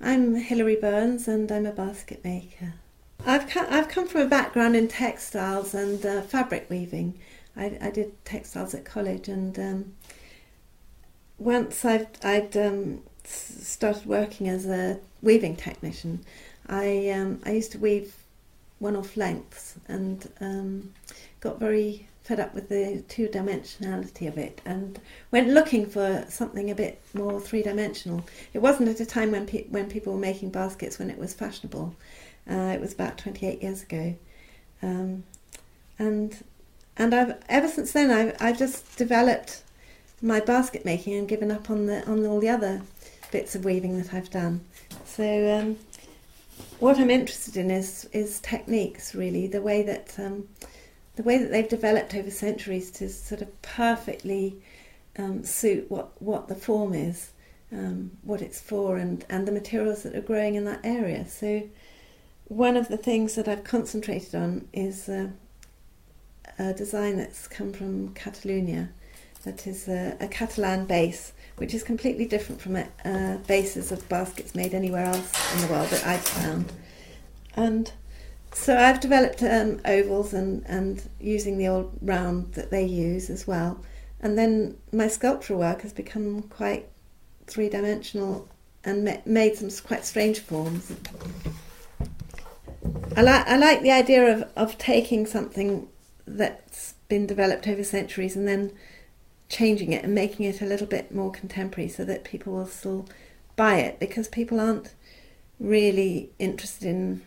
I'm Hilary Burns and I'm a basket maker. I've come from a background in textiles and fabric weaving. I did textiles at college, and once I'd started working as a weaving technician, I used to weave one-off lengths and got very fed up with the two-dimensionality of it and went looking for something a bit more three-dimensional. It wasn't at a time when people were making baskets when it was fashionable. It was about 28 years ago, and I've ever since then I've just developed my basket making and given up on all the other bits of weaving that I've done. So what I'm interested in is techniques, really, the way that they've developed over centuries to sort of perfectly suit what the form is, what it's for, and the materials that are growing in that area. So one of the things that I've concentrated on is a design that's come from Catalonia, that is a Catalan base, which is completely different from bases of baskets made anywhere else in the world that I've found. And so I've developed ovals and using the old round that they use as well. And then my sculptural work has become quite three-dimensional and made some quite strange forms. I like the idea of taking something that's been developed over centuries and then changing it and making it a little bit more contemporary so that people will still buy it, because people aren't really interested in,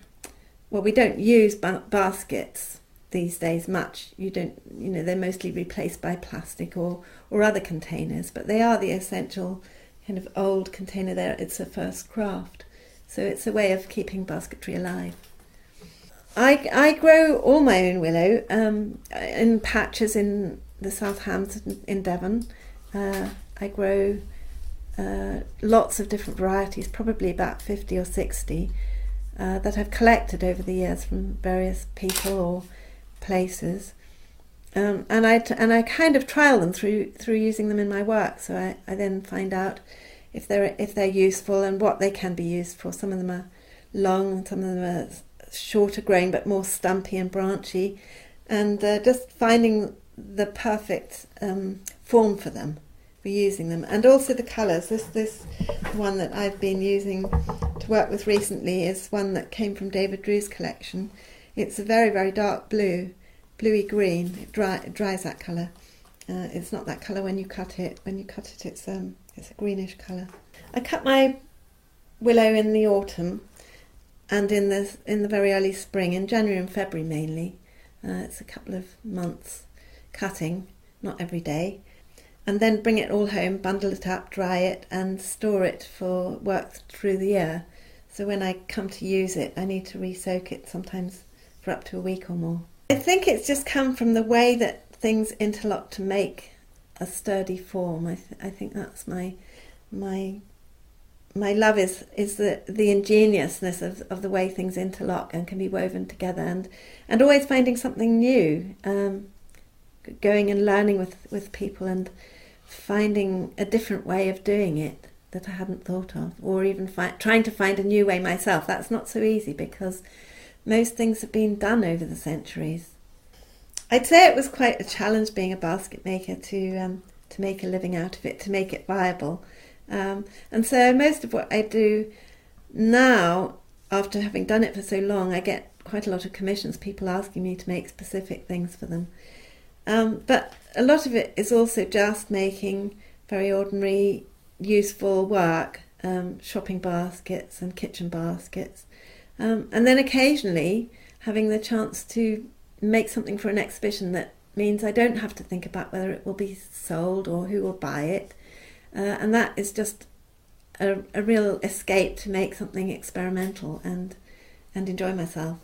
well, we don't use baskets these days much. They're mostly replaced by plastic or other containers, but they are the essential kind of old container there. It's a first craft. So it's a way of keeping basketry alive. I grow all my own willow in patches in the South Hams in Devon. I grow lots of different varieties, probably about 50 or 60, that I've collected over the years from various people or places. And I kind of trial them through using them in my work. So I then find out if they're useful and what they can be used for. Some of them are long, some of them are shorter grain but more stumpy and branchy, and just finding the perfect form for them, for using them. And also the colours. This one that I've been using to work with recently is one that came from David Drew's collection. It's a very, very dark blue, bluey green. It dries that colour. It's not that colour when you cut it. When you cut it, it's a greenish colour. I cut my willow in the autumn and in the very early spring, in January and February mainly. It's a couple of months cutting, not every day, and then bring it all home, bundle it up, dry it, and store it for work through the year. So when I come to use it, I need to re-soak it sometimes for up to a week or more. I think it's just come from the way that things interlock to make a sturdy form. I think that's my love is the ingeniousness of the way things interlock and can be woven together, and always finding something new, going and learning with people and finding a different way of doing it that I hadn't thought of, or even trying to find a new way myself. That's not so easy because most things have been done over the centuries. I'd say it was quite a challenge being a basket maker to make a living out of it, to make it viable. And so most of what I do now, after having done it for so long, I get quite a lot of commissions, people asking me to make specific things for them. But a lot of it is also just making very ordinary, useful work, shopping baskets and kitchen baskets. And then occasionally having the chance to make something for an exhibition that means I don't have to think about whether it will be sold or who will buy it. And that is just a real escape to make something experimental and enjoy myself.